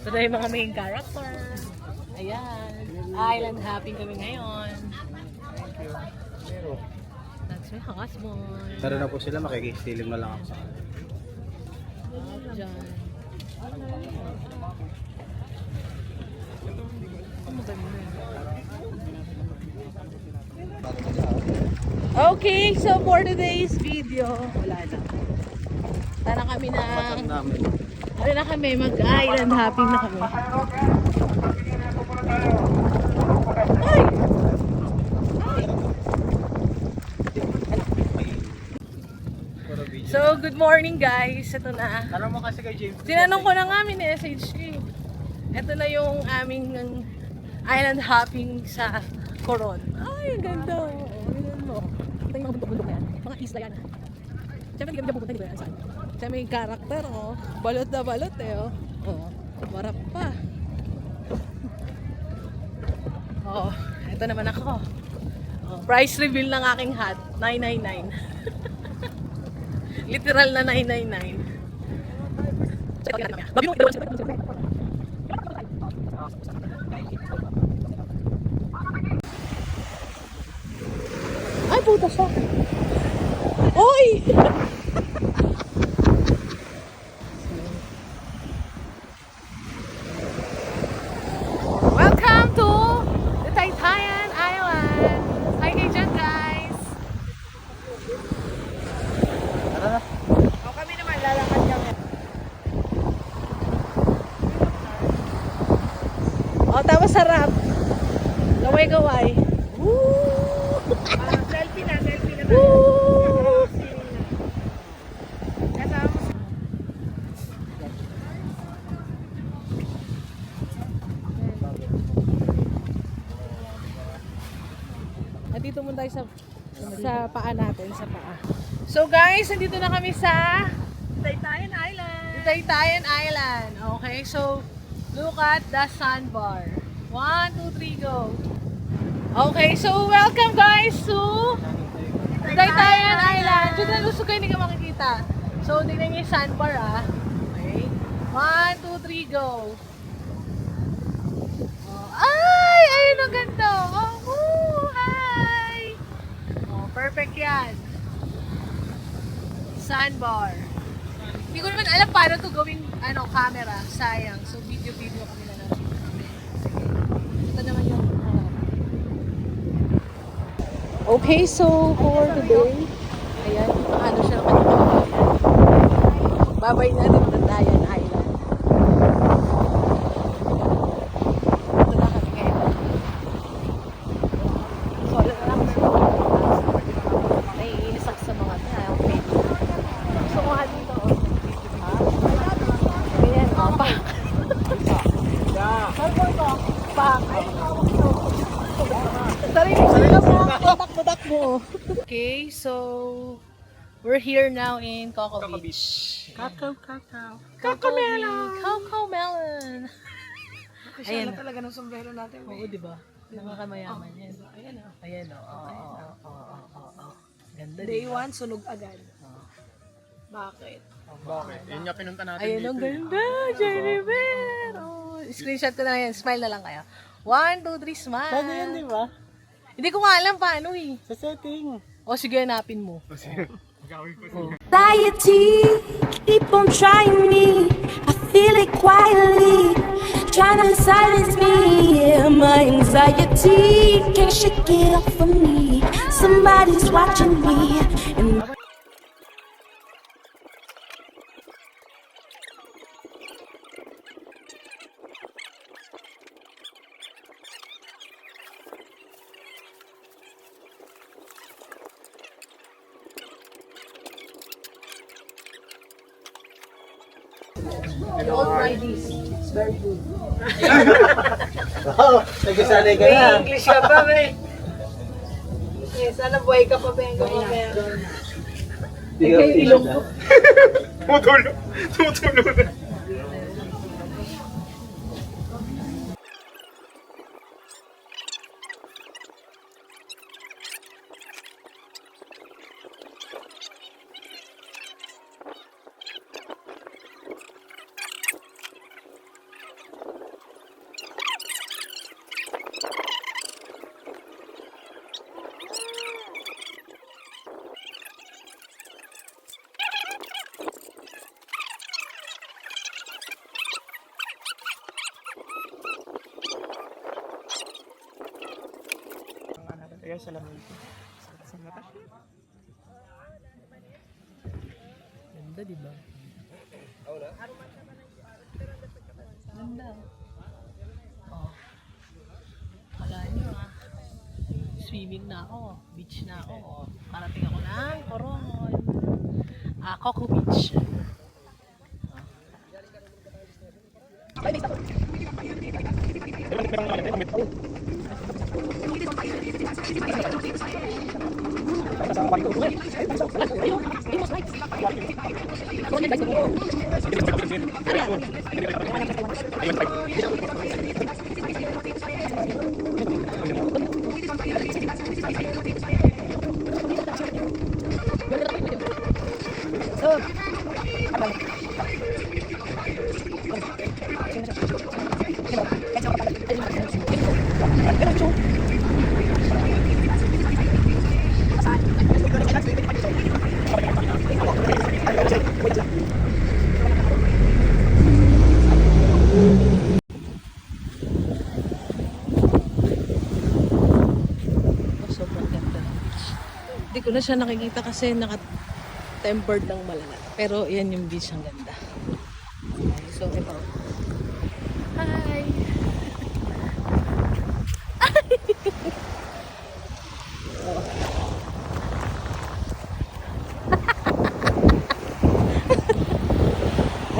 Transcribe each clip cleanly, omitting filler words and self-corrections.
Ito na yung mga main character. Ayan. Island hopping kami ngayon. That's my husband. Tara na po sila, makikistilim na lang ako sa kanila. Diyan. Okay, so for today's video, wala na. Tara kami na, ano na kami, mag-island hopping na kami. Ay! So, good morning guys. Ito na. Tanong mo kasi kay James. Tinanong ko na nga, mini-message ko. Ito na yung aming island hopping sa Coron. Ay, ang ganda. Tingnan mo. Ito yung mga bundok-bundok na yan. Mga isla yan. Siyempre, hindi kami dyan pupunta. Hindi ko yan saan. Siyempre, may karakter, oh. Balot na balot, eh, oh. Oh, marap pa. Oh, ito naman ako. Oh, price reveal ng aking hat, $999. Literal na $999. Ay, puta siya. Oy! Welcome to the Taytayan Island. Hi kayo dyan, guys. Tara na. O, kami naman, lalakad kami. O, tapos sarap. Gaway-gaway. Woo! Selfie na Woo! Nandito muna tayo sa paa natin, sa paa. So guys, nandito na kami sa Taytayan Island. Taytayan Island. Okay, so look at the sandbar. 1, 2, 3, go. Okay, so welcome guys to Taytayan Island. Diyan na lusog kayo, hindi ka makikita. So, tingnan niyo yung sandbar, ah. Okay. 1, 2, 3, go. Oh, ay! Ayun ang ganda. Oh, woo! Hi! Oh, perfect yan. Sandbar. Hindi ko naman alam paano to gawing camera. Sayang. So, video kami na natin. Ito naman yung okay, so for today, ayan, paano siya naman. Babay natin sa Taytayan Island. Ito na kami ngayon. So, alam na lang sa naiinis ako sa mga okay. So, mga dito, oh. Ayan, oh, pak. Pak. Sarili sila mo, patak mo. Okay, so we're here now in Coco Beach. Kakao. Coco Melon. Ayan na talaga ng sombrero natin. Oo, di ba? Nakakamayaman yan. Ayan o. Ayan o. Ganda. Day 1, sunog agad. Bakit? Bakit? Yun nga pinunta natin Ayun, dito. ang ganda. Jenny Bear. Oh, screenshot ko na yan. Smile na lang kayo. 1, 2, 3, smile. Pwede yan, di ba? Hindi ko nga alam paano eh. Sa setting. O sige, hanapin mo. Anxiety, keep on trying me. I feel it quietly, trying to silence me. Yeah, my anxiety can't shake it off of me. Somebody's watching me. And Don't try this. It's very good. Wow, nagsasanay ka na. English ka pa, be. Sana buhay ka pa, Bengo. Ilong ko. Tumutulo na. Kaya sa lamig. Ganda, di ba? Ganda. Oh. Kala nyo swimming na ako, beach na ako. Oh. Parating ako ng Coron. Coco Beach. Sobrang ganda ng beach. Hindi ko na siya nakikita kasi naka-tempered ng malala. Pero yan yung beach, ang ganda. Okay, so ito. Hi!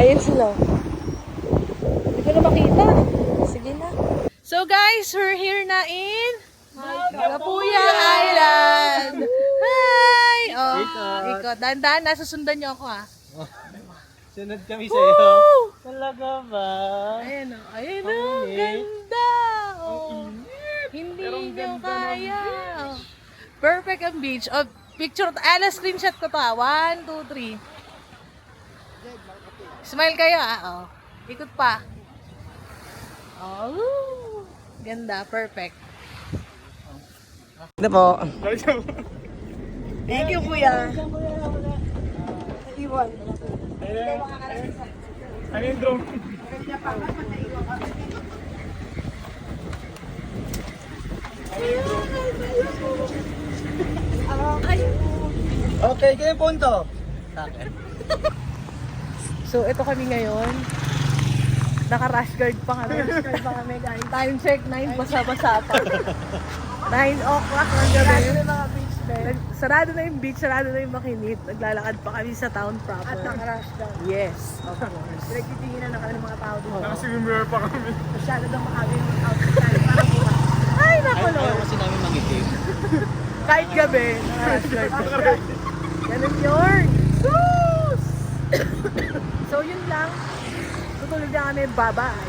Ayun sila. Hindi ko na makita. Sige na. So guys, we're here na in Magapuya Island. Hi! Oh, ikot. Dahan-dahan, nasusundan niyo ako ha. Sunod kami sa iyo. Talaga ba? Ayan o. Ayan o. Ganda. Oh. Hindi nyo kaya. Oh. Perfect ang beach. Oh, picture. Screenshot ko pa. 1, 2, 3. Smile kayo ah. Oh. Ikot pa. Oh. Ganda. Perfect. Ito po. Thank you, kuya. Iwan. Ano yung drone? Okay, kaya punto. So, ito kami ngayon. Naka-rush guard pa kami. Guys. Time check, 9, basa-basa pa. 9 o'clock ng gabi. Sarado na yung beach, sarado na yung makinit. Naglalakad pa kami sa town proper. At naka-rush down. Yes, of course. Pinagtitinginan na kami ng mga tao dito. Naka-swimwear pa kami. Masyado daw makagay yung outfit tayo para bukas. Ay, naku, Ayaw Lord. kasi namin mangitim. Kahit gabi, naka-rush guard. Ganun yun. Sus! So, yun lang. Tutulog na kami babay.